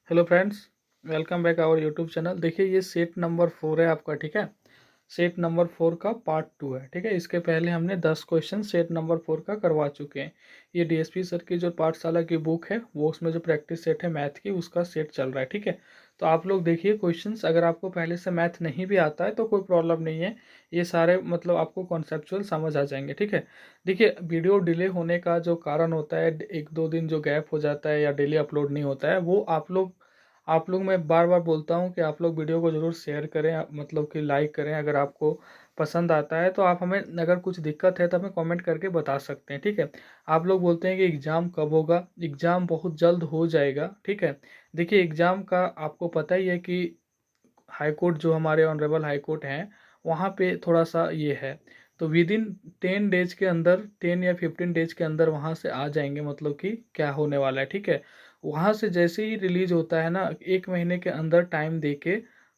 Hello friends, welcome back our YouTube channel. देखिए ये set number 4 है आपका, ठीक है। सेट नंबर 4 का पार्ट 2 है, ठीक है। इसके पहले हमने 10 क्वेश्चन सेट नंबर 4 का करवा चुके हैं। ये डीएसपी सर की जो पाठशाला की बुक है वो उसमें जो प्रैक्टिस सेट है मैथ की उसका सेट चल रहा है, ठीक है। तो आप लोग देखिए क्वेश्चंस, अगर आपको पहले से मैथ नहीं भी आता है तो कोई प्रॉब्लम नहीं है। ये सारे मतलब आपको कॉन्सेप्चुअल समझ आ जाएंगे, ठीक है। देखिए वीडियो डिले होने का जो कारण होता है, 1-2 दिन जो गैप हो जाता है या डेली अपलोड नहीं होता है, वो आप लोग मैं बार बार बोलता हूँ कि आप लोग वीडियो को ज़रूर शेयर करें, मतलब कि लाइक करें। अगर आपको पसंद आता है तो आप हमें, अगर कुछ दिक्कत है तो हमें कमेंट करके बता सकते हैं, ठीक है। आप लोग बोलते हैं कि एग्ज़ाम कब होगा, एग्ज़ाम बहुत जल्द हो जाएगा, ठीक है। देखिए एग्ज़ाम का आपको पता ही है कि हाई कोर्ट जो हमारे ऑनरेबल हाई कोर्ट हैं वहाँ पे थोड़ा सा ये है। तो विद इन 10 डेज के अंदर, 10 या 15 डेज के अंदर वहाँ से आ जाएंगे, मतलब कि क्या होने वाला है, ठीक है। वहाँ से जैसे ही रिलीज होता है ना, 1 महीने के अंदर टाइम दे के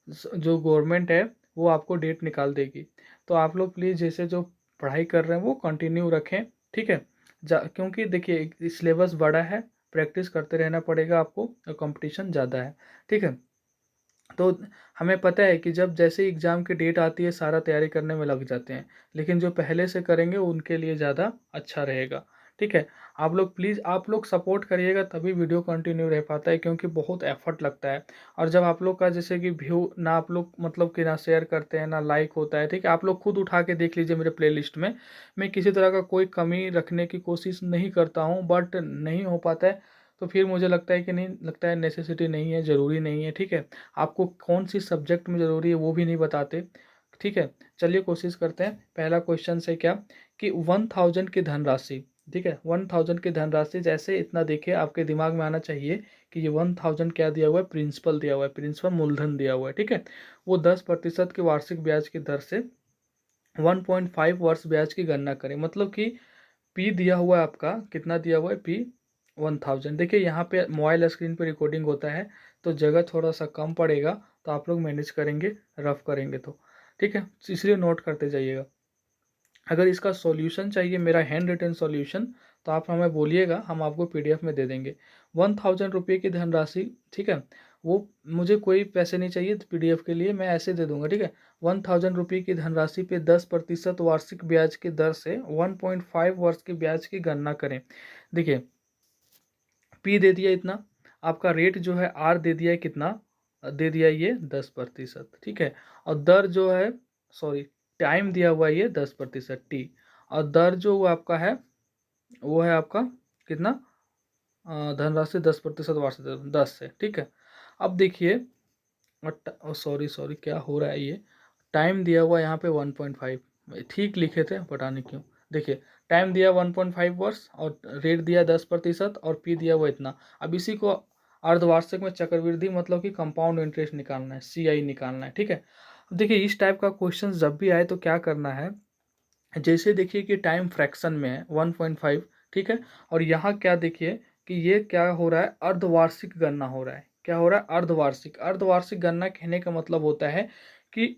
जो गवर्नमेंट है वो आपको डेट निकाल देगी। तो आप लोग प्लीज़ जैसे जो पढ़ाई कर रहे हैं वो कंटिन्यू रखें, ठीक है। क्योंकि देखिए सिलेबस बड़ा है, प्रैक्टिस करते रहना पड़ेगा आपको और कंपटीशन ज़्यादा है, ठीक है। तो हमें पता है कि जब जैसे एग्ज़ाम की डेट आती है सारा तैयारी करने में लग जाते हैं, लेकिन जो पहले से करेंगे उनके लिए ज़्यादा अच्छा रहेगा, ठीक है। आप लोग प्लीज़, आप लोग सपोर्ट करिएगा तभी वीडियो कंटिन्यू रह पाता है, क्योंकि बहुत एफर्ट लगता है। और जब आप लोग का जैसे कि व्यू ना, आप लोग मतलब कि ना शेयर करते हैं ना लाइक होता है, ठीक है। आप लोग खुद उठा के देख लीजिए मेरे प्लेलिस्ट में, मैं किसी तरह का कोई कमी रखने की कोशिश नहीं करता हूँ, बट नहीं हो पाता है। तो फिर मुझे लगता है कि नहीं, लगता है नेसेसिटी नहीं है, ज़रूरी नहीं है, ठीक है। आपको कौन सी सब्जेक्ट में ज़रूरी है वो भी नहीं बताते, ठीक है। चलिए कोशिश करते हैं। पहला क्वेश्चन से क्या कि 1000 की धनराशि, ठीक है। 1000 की धनराशि, जैसे इतना देखिए आपके दिमाग में आना चाहिए कि ये 1000 क्या दिया हुआ है, प्रिंसिपल दिया हुआ है, प्रिंसिपल मूलधन दिया हुआ है, ठीक है। वो 10% की वार्षिक ब्याज की दर से 1.5 वर्ष ब्याज की गणना करें, मतलब कि पी दिया हुआ है आपका, कितना दिया हुआ है, पी 1000। देखिए यहाँ पे मोबाइल स्क्रीन पे रिकॉर्डिंग होता है तो जगह थोड़ा सा कम पड़ेगा, तो आप लोग मैनेज करेंगे, रफ करेंगे तो, ठीक है। इसलिए नोट करते जाइएगा। अगर इसका सॉल्यूशन चाहिए, मेरा हैंड रिटन सॉल्यूशन, तो आप हमें बोलिएगा, हम आपको पीडीएफ में दे देंगे। 1000 रुपये की धनराशि, ठीक है। वो मुझे कोई पैसे नहीं चाहिए पीडीएफ के लिए, मैं ऐसे दे दूंगा, ठीक है। 1000 रुपये की धनराशि पे 10% वार्षिक ब्याज की दर से 1.5 वर्ष की ब्याज की गणना करें। देखिए पी दे दिया इतना, आपका रेट जो है आर दे दिया है कितना, दे दिया ये 10%, ठीक है। और दर जो है, सॉरी, टाइम दिया हुआ है ये 10% टी, और दर जो वो आपका है वो है आपका कितना, धनराशि 10% वार्षिक 10 से, ठीक है। अब देखिए, सॉरी सॉरी क्या हो रहा है ये, टाइम दिया हुआ यहाँ पे 1.5, ठीक लिखे थे, पता नहीं क्यों। देखिए टाइम दिया 1.5 वर्ष और रेट दिया 10% और पी दिया हुआ इतना। अब इसी को अर्धवार्षिक में चक्रवृद्धि मतलब कि कंपाउंड इंटरेस्ट निकालना है, सीआई निकालना है, ठीक है। अब देखिए इस टाइप का क्वेश्चन जब भी आए तो क्या करना है, जैसे देखिए कि टाइम फ्रैक्शन में है 1.5, ठीक है। और यहाँ क्या देखिए कि ये क्या हो रहा है, अर्धवार्षिक गणना हो रहा है। क्या हो रहा है, अर्धवार्षिक। अर्धवार्षिक गणना कहने का मतलब होता है कि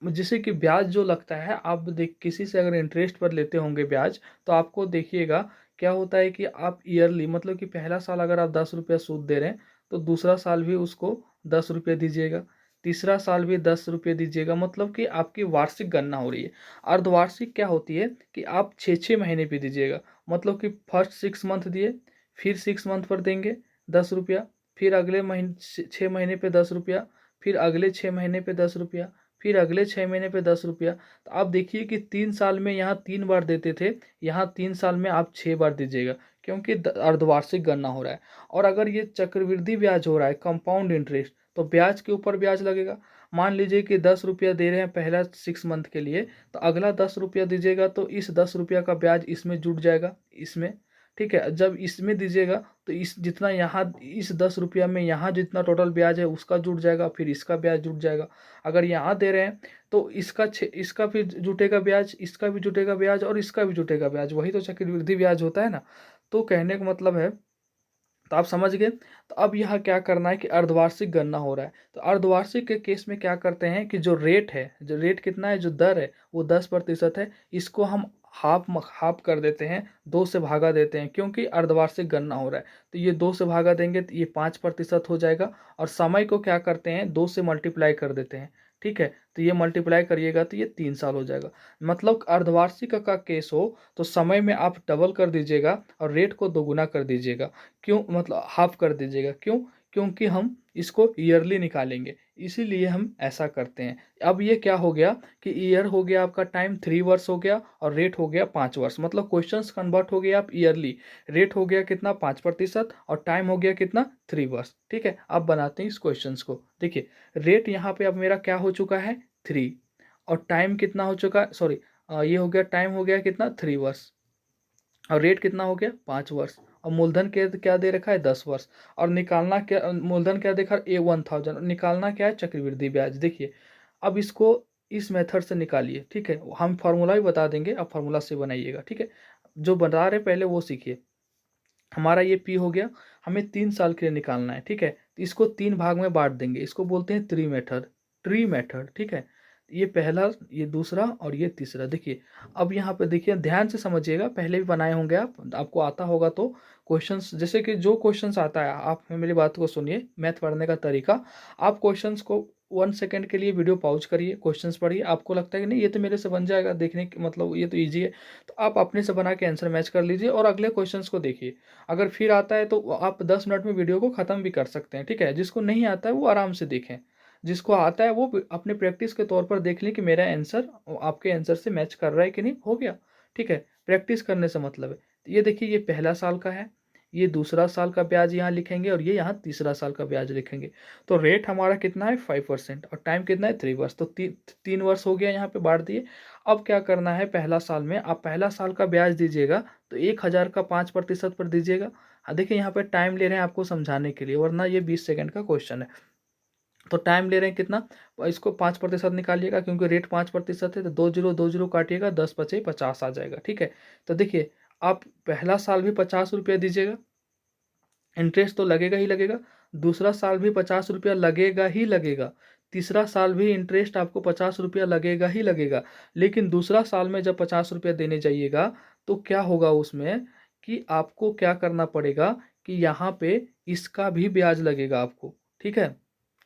जैसे कि ब्याज जो लगता है, आप देख किसी से अगर इंटरेस्ट पर लेते होंगे ब्याज, तो आपको देखिएगा क्या होता है कि आप ईयरली, मतलब कि पहला साल अगर आप 10 रुपया सूद दे रहे हैं तो दूसरा साल भी उसको 10 रुपये दीजिएगा, तीसरा साल भी 10 रुपये दीजिएगा, मतलब कि आपकी वार्षिक गणना हो रही है। अर्धवार्षिक क्या होती है कि आप 6-6 महीने पे दीजिएगा, मतलब कि फर्स्ट 6 मंथ दिए, फिर 6 मंथ पर देंगे 10 रुपया, फिर अगले महीने 6 महीने पे 10 रुपया, फिर अगले 6 महीने पे 10 रुपया, फिर अगले 6 महीने पे 10 रुपया। तो आप देखिए कि 3 साल में यहाँ 3 बार देते थे, यहाँ 3 साल में आप 6 बार दीजिएगा, क्योंकि अर्धवार्षिक गणना हो रहा है। और अगर ये चक्रवृद्धि ब्याज हो रहा है, कंपाउंड इंटरेस्ट, तो ब्याज के ऊपर ब्याज लगेगा। मान लीजिए कि 10 रुपया दे रहे हैं पहला 6 मंथ के लिए, तो अगला 10 रुपया दीजिएगा तो इस 10 रुपया का ब्याज इसमें जुट जाएगा, इसमें, ठीक है। जब इसमें दीजिएगा तो इस जितना यहाँ इस 10 रुपया में यहाँ जितना टोटल ब्याज है उसका जुट जाएगा, फिर इसका ब्याज जुट जाएगा। अगर यहाँ दे रहे हैं तो इसका भी जुटेगा ब्याज, इसका भी जुटेगा ब्याज और इसका भी जुटेगा ब्याज, वही तो चक्रवृद्धि ब्याज होता है ना। तो कहने का मतलब है, तो आप समझ गए। तो अब यहाँ क्या करना है कि अर्धवार्षिक गणना हो रहा है, तो अर्धवार्षिक के केस में क्या करते हैं कि जो रेट है, जो रेट कितना है, जो दर है वो 10% है, इसको हम हाफ कर देते हैं, 2 से भागा देते हैं, क्योंकि अर्धवार्षिक गणना हो रहा है। तो ये 2 से भागा देंगे तो ये 5% हो जाएगा, और समय को क्या करते हैं 2 से मल्टीप्लाई कर देते हैं, ठीक है। तो ये मल्टीप्लाई करिएगा तो ये 3 साल हो जाएगा। मतलब अर्धवार्षिक का केस हो तो समय में आप डबल कर दीजिएगा और रेट को दोगुना कर दीजिएगा। क्यों, मतलब हाफ कर दीजिएगा, क्यों? क्योंकि हम इसको ईयरली निकालेंगे, इसीलिए हम ऐसा करते हैं। अब ये क्या हो गया कि ईयर हो गया आपका, टाइम 3 वर्ष हो गया, और रेट हो गया 5 वर्ष। मतलब क्वेश्चंस कन्वर्ट हो गया आप ईयरली। रेट हो गया कितना 5% और टाइम हो गया कितना 3 वर्ष, ठीक है। अब बनाते हैं इस क्वेश्चंस को। देखिए रेट यहाँ पे अब मेरा क्या हो चुका है 3, और टाइम कितना हो चुका है, सॉरी ये हो गया, टाइम हो गया कितना 3 वर्ष, और रेट कितना हो गया 5 वर्ष, और मूलधन क्या क्या दे रखा है 10 वर्ष, और निकालना क्या, मूलधन क्या देखा A1000, निकालना क्या है चक्रवृद्धि ब्याज। देखिए अब इसको इस मेथड से निकालिए, ठीक है। हम फार्मूला भी बता देंगे, अब फार्मूला से बनाइएगा, ठीक है। जो बता रहे पहले वो सीखिए। हमारा ये P हो गया, हमें 3 साल के लिए निकालना है, ठीक है। तो इसको 3 भाग में बांट देंगे, इसको बोलते हैं ट्री मेथड, ठीक है। ये पहला, ये दूसरा और ये तीसरा। देखिए अब यहाँ पे देखिए, ध्यान से समझिएगा, पहले भी बनाए होंगे आप, आपको आता होगा तो क्वेश्चंस, जैसे कि जो क्वेश्चंस आता है, आप मेरी बात को सुनिए, मैथ पढ़ने का तरीका। आप क्वेश्चंस को 1 सेकंड के लिए वीडियो पॉज करिए, क्वेश्चंस पढ़िए, आपको लगता है कि नहीं ये तो मेरे से बन जाएगा, देखने के मतलब ये तो ईजी है, तो आप अपने से बना के आंसर मैच कर लीजिए और अगले क्वेश्चंस को देखिए। अगर फिर आता है तो आप 10 मिनट में वीडियो को ख़त्म भी कर सकते हैं, ठीक है। जिसको नहीं आता है वो आराम से देखें, जिसको आता है वो अपने प्रैक्टिस के तौर पर देख लें कि मेरा आंसर आपके आंसर से मैच कर रहा है कि नहीं, हो गया, ठीक है। प्रैक्टिस करने से मतलब है। तो ये देखिए ये पहला साल का है, ये दूसरा साल का ब्याज यहाँ लिखेंगे, और ये यहाँ तीसरा साल का ब्याज लिखेंगे। तो रेट हमारा कितना है 5%, और टाइम कितना है 3 वर्ष, तो 3 वर्ष हो गया, यहाँ पे बांट दिए। अब क्या करना है, पहला साल में आप पहला साल का ब्याज दीजिएगा तो 1000 का 5% पर दीजिएगा। देखिए यहाँ पे टाइम ले रहे हैं आपको समझाने के लिए, वरना ये 20 सेकंड का क्वेश्चन है। तो टाइम ले रहे हैं कितना, इसको 5% निकालिएगा, क्योंकि रेट 5% है, तो 2 0 काटिएगा, 10 × 5 = 50 आ जाएगा, ठीक है। तो देखिए आप पहला साल भी 50 रुपया दीजिएगा, इंटरेस्ट तो लगेगा ही लगेगा। दूसरा साल भी 50 रुपया लगेगा ही लगेगा। तीसरा साल भी इंटरेस्ट आपको 50 रुपया लगेगा ही लगेगा। लेकिन दूसरा साल में जब 50 रुपया देने जाइएगा तो क्या होगा उसमें, कि आपको क्या करना पड़ेगा कि यहाँ पे इसका भी ब्याज लगेगा आपको, ठीक है।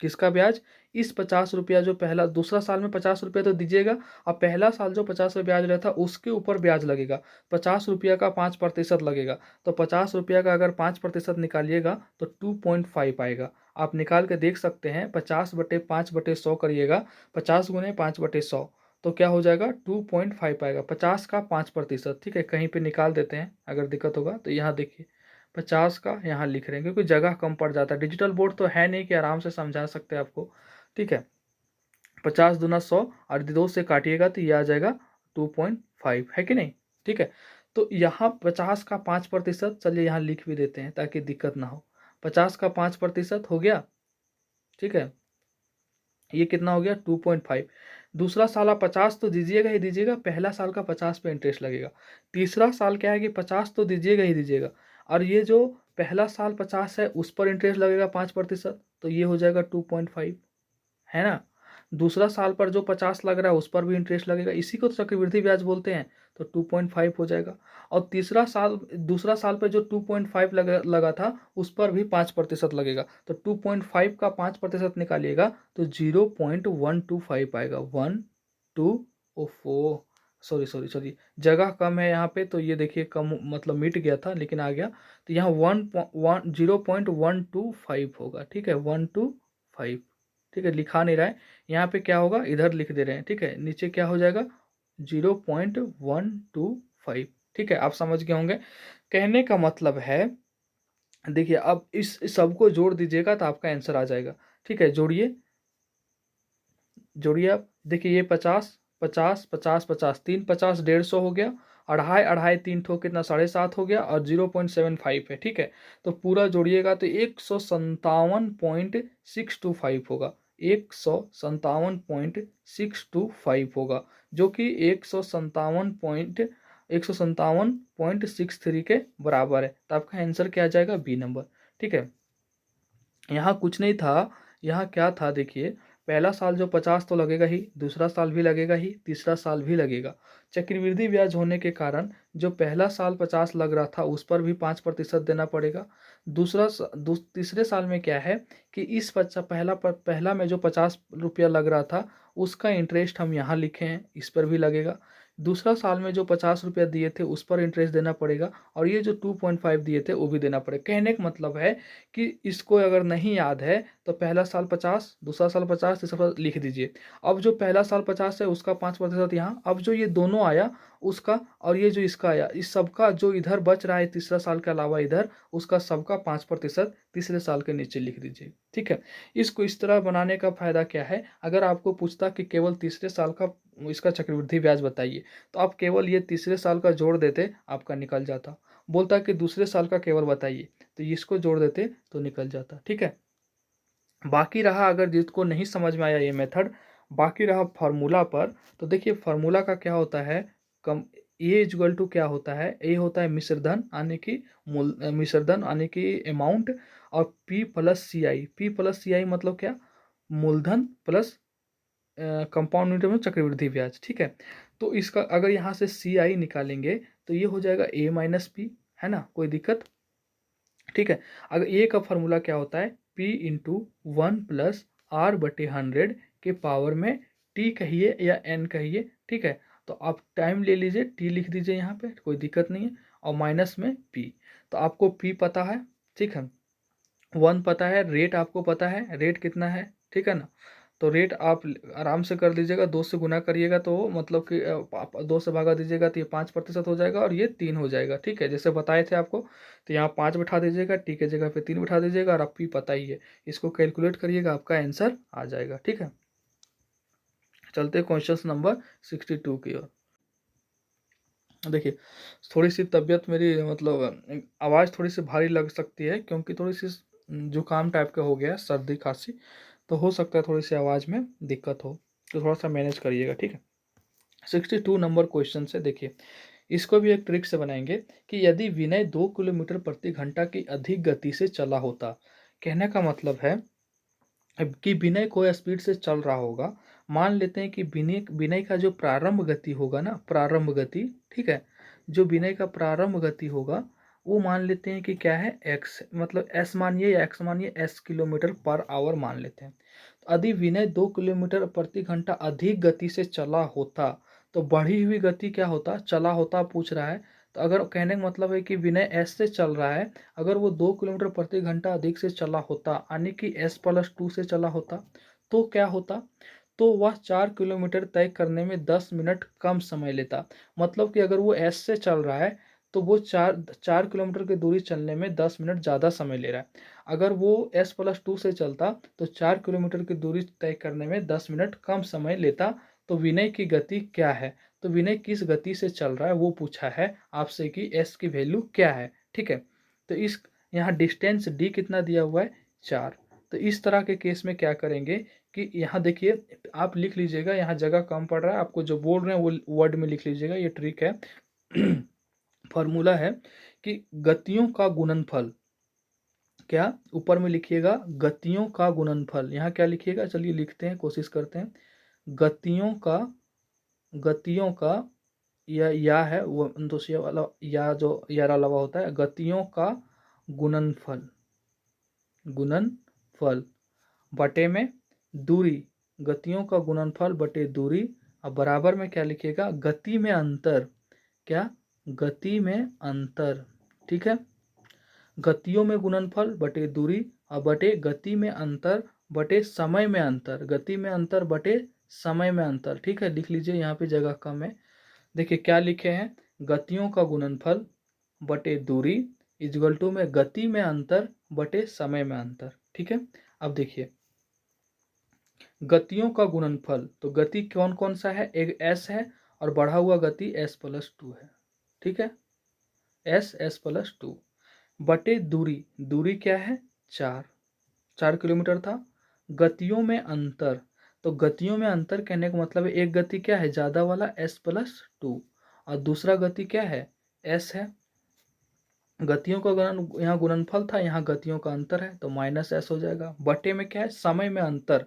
किसका ब्याज, इस 50 रुपया जो पहला दूसरा साल में 50 रुपया तो दीजिएगा, और पहला साल जो 50 रुपया ब्याज रहता उसके ऊपर ब्याज लगेगा। 50 रुपया का 5% लगेगा, तो 50 रुपया का अगर 5% निकालिएगा तो 2.5 आएगा। आप निकाल के देख सकते हैं, 50/5/100 करिएगा, 50 × 5/100, तो क्या हो जाएगा 2.5 आएगा। 50 का 5%, ठीक है। कहीं पे निकाल देते हैं, अगर दिक्कत होगा तो यहाँ देखिए 50 का यहाँ लिख रहे हैं, क्योंकि जगह कम पड़ जाता है। डिजिटल बोर्ड तो है नहीं कि आराम से समझा सकते हैं आपको, ठीक है। 50 दूना 100, और 2 से काटिएगा तो ये आ जाएगा 2.5, है कि नहीं, ठीक है। तो यहाँ 50 का 5%, चलिए यहाँ लिख भी देते हैं ताकि दिक्कत ना हो। 50 का 5% हो गया, ठीक है। ये कितना हो गया 2.5। दूसरा साल आप 50 तो दीजिएगा ही दीजिएगा, पहला साल का 50 पे इंटरेस्ट लगेगा। तीसरा साल क्या है कि 50 तो दीजिएगा ही दीजिएगा, और ये जो पहला साल 50 है उस पर इंटरेस्ट लगेगा 5%, तो ये हो जाएगा 2.5, है ना। दूसरा साल पर जो 50 लग रहा है उस पर भी इंटरेस्ट लगेगा, इसी को तो चक्रवृद्धि ब्याज बोलते हैं, तो 2.5 हो जाएगा। और दूसरा साल पर जो 2.5 लगा था उस पर भी 5% लगेगा, तो 2.5 का 5% निकालिएगा तो 0.125 आएगा। 1 2 ओफो, सॉरी सॉरी सॉरी, जगह कम है यहाँ पे, तो ये देखिए कम मतलब मिट गया था लेकिन आ गया। तो यहाँ 0.125 होगा, ठीक है, 125, ठीक है। लिखा नहीं रहा है यहाँ पे, क्या होगा इधर लिख दे रहे हैं, ठीक है। नीचे क्या हो जाएगा 0.125, ठीक है। आप समझ गए होंगे। कहने का मतलब है, देखिए अब इस सबको जोड़ दीजिएगा तो आपका आंसर आ जाएगा, ठीक है। जोड़िए जोड़िए आप, देखिए ये 50 50 50 50, 3 50 150 हो गया, अढ़ाई अढ़ाई 3 ठो कितना 7.5 हो गया, और 0.75 है, ठीक है। तो पूरा जोड़िएगा तो 157.625 होगा, 157.625 होगा, जो कि 157.63 के बराबर है। तो आपका आंसर क्या आ जाएगा, बी नंबर, ठीक है। यहाँ कुछ नहीं था, यहाँ क्या था देखिए, पहला साल जो 50 तो लगेगा ही, दूसरा साल भी लगेगा ही, तीसरा साल भी लगेगा। चक्रवृद्धि ब्याज होने के कारण जो पहला साल 50 लग रहा था उस पर भी 5% देना पड़ेगा। तीसरे साल में क्या है कि इस पहला में जो 50 रुपया लग रहा था उसका इंटरेस्ट हम यहाँ लिखे हैं, इस पर भी लगेगा। दूसरा साल में जो 50 रुपया दिए थे उस पर इंटरेस्ट देना पड़ेगा, और ये जो 2.5 दिए थे वो भी देना पड़ेगा। कहने का मतलब है कि इसको अगर नहीं याद है तो पहला साल 50, दूसरा साल 50, तीसरा साल लिख दीजिए। अब जो पहला साल 50 है उसका 5% यहाँ, अब जो ये दोनों आया उसका और ये जो इसका आया, इस सबका जो इधर बच रहा है तीसरा साल के अलावा इधर, उसका सबका 5% तीसरे साल के नीचे लिख दीजिए। ठीक है, इसको इस तरह बनाने का फायदा क्या है, अगर आपको पूछता कि केवल तीसरे साल का इसका चक्रवृद्धि ब्याज बताइए तो आप केवल ये तीसरे साल का जोड़ देते, आपका निकल जाता। बोलता कि दूसरे साल का केवल बताइए तो इसको जोड़ देते तो निकल जाता। ठीक है, बाकी रहा अगर जिसको नहीं समझ में आया ये मेथड, बाकी रहा फार्मूला पर, तो देखिए फार्मूला का क्या होता है, कम ए इक्वल टू क्या होता है, ए होता है मिश्रधन यानी कि मिश्रधन यानी कि अमाउंट, और पी प्लस सी आई, पी प्लस सी आई मतलब क्या, मूलधन प्लस कंपाउंड यूनिट में चक्रवृद्धि ब्याज। ठीक है, तो इसका अगर यहाँ से सी आई निकालेंगे तो ये हो जाएगा ए माइनस पी, है ना, कोई दिक्कत। ठीक है, अगर ए का फॉर्मूला क्या होता है, P इंटू 1+R/100 के पावर में T कहिए या N कहिए। ठीक है, तो आप टाइम ले लीजिए, T लिख दीजिए यहाँ पे, कोई दिक्कत नहीं है, और माइनस में P। तो आपको P पता है, ठीक है, 1 पता है, रेट आपको पता है, रेट कितना है, ठीक है ना। तो रेट आप आराम से कर लीजिएगा, 2 से गुना करिएगा तो मतलब कि 2 से भागा दीजिएगा तो ये 5% हो जाएगा और ये 3 हो जाएगा। ठीक है, जैसे बताए थे आपको, तो यहाँ 5 बैठा दीजिएगा, टी के जगह पे 3 बैठा दीजिएगा, और आपको पता ही है, इसको कैलकुलेट करिएगा, आपका आंसर आ जाएगा। ठीक है, चलते क्वेश्चन नंबर 62 की ओर। देखिए, थोड़ी सी तबीयत मेरी मतलब आवाज़ थोड़ी सी भारी लग सकती है क्योंकि थोड़ी सी जुकाम टाइप का हो गया है, सर्दी खांसी, तो हो सकता है थोड़ी सी आवाज़ में दिक्कत हो, तो थोड़ा सा मैनेज करिएगा। ठीक है, 62 नंबर क्वेश्चन से देखिए, इसको भी एक ट्रिक से बनाएंगे कि यदि विनय 2 किलोमीटर प्रति घंटा की अधिक गति से चला होता, कहने का मतलब है कि विनय कोई स्पीड से चल रहा होगा, मान लेते हैं कि विनय विनय का जो प्रारंभ गति होगा ना, प्रारंभ गति, ठीक है, जो विनय का प्रारंभ गति होगा वो मान लेते हैं कि क्या है, एक्स, मतलब एस मानिए या एक्स मानिए, एस किलोमीटर पर आवर मान लेते हैं। तो यदि विनय 2 किलोमीटर प्रति घंटा अधिक गति से चला होता, तो बढ़ी हुई गति क्या होता, चला होता पूछ रहा है। तो अगर कहने का मतलब है कि विनय एस से चल रहा है, अगर वो 2 किलोमीटर प्रति घंटा अधिक से चला होता यानी कि S+2 से चला होता, तो क्या होता, तो वह 4 किलोमीटर तय करने में 10 मिनट कम समय लेता। मतलब कि अगर वो एस से चल रहा है तो वो चार किलोमीटर की दूरी चलने में 10 मिनट ज़्यादा समय ले रहा है। अगर वो S+2 से चलता तो 4 किलोमीटर की दूरी तय करने में 10 मिनट कम समय लेता। तो विनय की गति क्या है, तो विनय किस गति से चल रहा है वो पूछा है आपसे कि एस की वैल्यू क्या है। ठीक है, तो इस यहाँ डिस्टेंस डी कितना दिया हुआ है, 4। तो इस तरह के केस में क्या करेंगे कि यहाँ देखिए, आप लिख लीजिएगा, यहाँ जगह कम पड़ रहा है, आपको जो बोल रहे हैं वो वर्ड में लिख लीजिएगा, ये ट्रिक है। फॉर्मूला है कि गतियों का गुणनफल, क्या ऊपर में लिखिएगा, गतियों का गुणनफल, यहाँ क्या लिखिएगा, चलिए लिखते हैं, कोशिश करते हैं, गतियों का या है वो दूसरे वाला, या जो यारा लवा होता है, गतियों का गुणनफल, गुणनफल बटे में दूरी, गतियों का गुणनफल बटे दूरी, अब बराबर में क्या लिखिएगा, गति में अंतर, क्या, गति में अंतर। ठीक है, गतियों में गुणनफल बटे दूरी और बटे गति में अंतर बटे समय में अंतर, गति में अंतर बटे समय में अंतर। ठीक है, लिख लीजिए, यहाँ पे जगह कम है। देखिए क्या लिखे हैं, गतियों का गुणनफल बटे दूरी इक्वल टू में गति में अंतर बटे समय में अंतर। ठीक है, अब देखिए गतियों का गुणनफल, तो गति कौन कौन सा है, एक एस है और बढ़ा हुआ गति S+2 है। ठीक है, S+2 बटे दूरी, दूरी क्या है, 4 किलोमीटर था। गतियों में अंतर, तो गतियों में अंतर कहने का मतलब है एक गति क्या है, ज़्यादा वाला S+2 और दूसरा गति क्या है, S है। गतियों का गुणन, यहाँ गुणनफल था, यहाँ गतियों का अंतर है तो -S हो जाएगा। बटे में क्या है, समय में अंतर,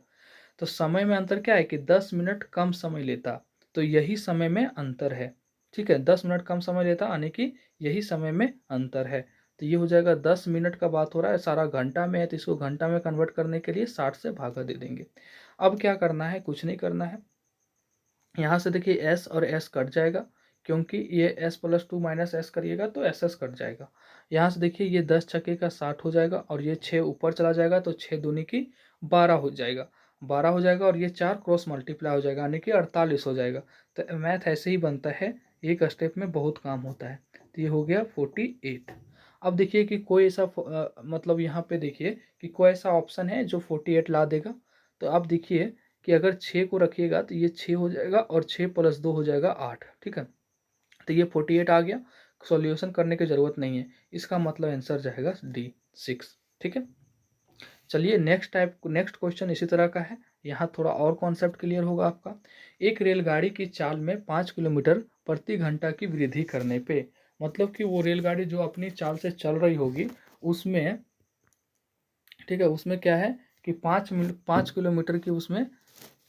तो समय में अंतर क्या है कि 10 मिनट कम समय लेता, तो यही समय में अंतर है। ठीक है, 10 मिनट कम समय लेता यानी कि यही समय में अंतर है। तो ये हो जाएगा 10 मिनट का बात हो रहा है, सारा घंटा में है तो इसको घंटा में कन्वर्ट करने के लिए 60 से भागा दे देंगे। अब क्या करना है, कुछ नहीं करना है। यहाँ से देखिए एस और एस कट जाएगा, क्योंकि ये S plus two minus S करिएगा तो एस एस कट जाएगा। यहाँ से देखिए ये 10 छक्के का 60 हो जाएगा और ये 6 ऊपर चला जाएगा तो 6 दूनी की 12 हो जाएगा, 12 हो जाएगा और ये 4 क्रॉस मल्टीप्लाई हो जाएगा यानी कि 48 हो जाएगा। तो मैथ ऐसे ही बनता है, एक स्टेप में बहुत काम होता है। तो ये हो गया 48। अब देखिए कि कोई ऐसा मतलब यहाँ पे देखिए कि कोई ऐसा ऑप्शन है जो 48 ला देगा। तो आप देखिए कि अगर 6 को रखिएगा तो ये 6 हो जाएगा और 6 प्लस 2 हो जाएगा 8। ठीक है, तो ये 48 आ गया, सॉल्यूशन करने की ज़रूरत नहीं है, इसका मतलब आंसर जाएगा डी 6। ठीक है, चलिए नेक्स्ट क्वेश्चन इसी तरह का है। यहाँ थोड़ा और कॉन्सेप्ट क्लियर होगा आपका। एक रेलगाड़ी की चाल में 5 किलोमीटर प्रति घंटा की वृद्धि करने पे, मतलब कि वो रेलगाड़ी जो अपनी चाल से चल रही होगी उसमें, ठीक है, उसमें क्या है कि 5 किलोमीटर की उसमें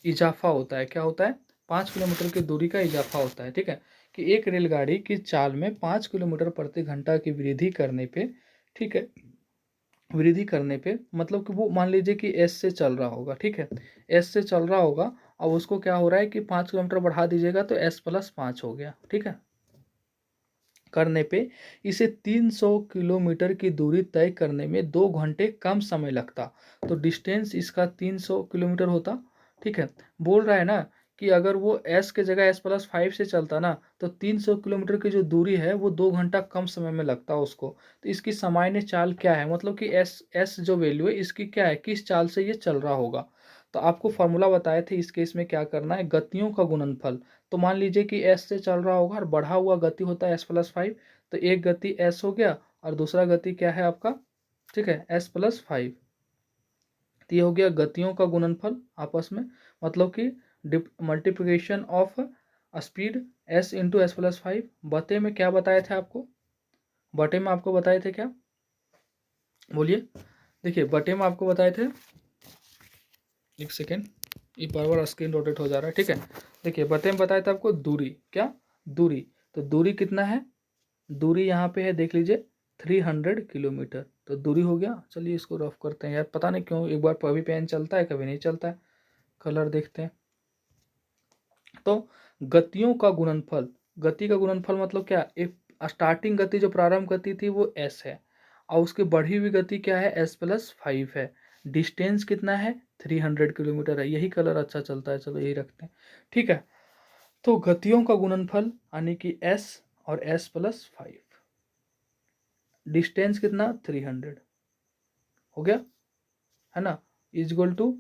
इजाफा होता है। क्या होता है, 5 किलोमीटर की दूरी का इजाफा होता है। ठीक है, कि एक रेलगाड़ी की चाल में 5 किलोमीटर प्रति घंटा की वृद्धि करने पे, ठीक है, वृद्धि करने पे मतलब कि वो मान लीजिए कि एस से चल रहा होगा। ठीक है, एस से चल रहा होगा, अब उसको क्या हो रहा है कि 5 किलोमीटर बढ़ा दीजिएगा तो एस प्लस 5 हो गया। ठीक है, करने पे इसे 300 किलोमीटर की दूरी तय करने में 2 घंटे कम समय लगता। तो डिस्टेंस इसका 300 किलोमीटर होता। ठीक है, बोल रहा है ना कि अगर वो एस के जगह एस प्लस 5 से चलता ना तो 300 किलोमीटर की जो दूरी है वो 2 घंटा कम समय में लगता उसको। तो इसकी सामान्य चाल क्या है, मतलब कि एस जो वैल्यू है इसकी क्या है, किस चाल से ये चल रहा होगा। तो आपको फॉर्मूला बताए थे, इस केस में क्या करना है, गतियों का गुणनफल। तो मान लीजिए कि एस से चल रहा होगा और बढ़ा हुआ गति होता है एस प्लस 5, तो एक गति एस हो गया और दूसरा गति क्या है आपका, ठीक है, एस प्लस 5। तो ये हो गया गतियों का गुणनफल आपस में, मतलब कि multiplication of speed S into S plus 5। बटे में क्या बताए थे आपको, बटे में आपको बताए थे क्या, बोलिए। देखिए बटे में आपको बताए थे, एक सेकेंड, ये बार बार स्क्रीन रोटेट हो जा रहा है। ठीक है, देखिए बटे में बताया था आपको दूरी, क्या दूरी, तो दूरी कितना है, दूरी यहाँ पे है देख लीजिए 300 किलोमीटर। तो दूरी हो गया। चलिए इसको रफ करते हैं यार, पता नहीं क्यों एक बार कभी पेन चलता है कभी नहीं चलता है, कलर देखते हैं। तो गतियों का गुणनफल, गति का गुणनफल मतलब क्या, एक स्टार्टिंग गति जो प्रारंभ गति थी वो एस है और उसकी बढ़ी हुई गति क्या है, एस प्लस 5 है। डिस्टेंस कितना है, 300 किलोमीटर है। यही कलर अच्छा चलता है, चलो यही रखते हैं। ठीक है, तो गतियों का गुणनफल यानी कि एस और एस प्लस 5, डिस्टेंस कितना 300 हो गया, है ना, इज इक्वल टू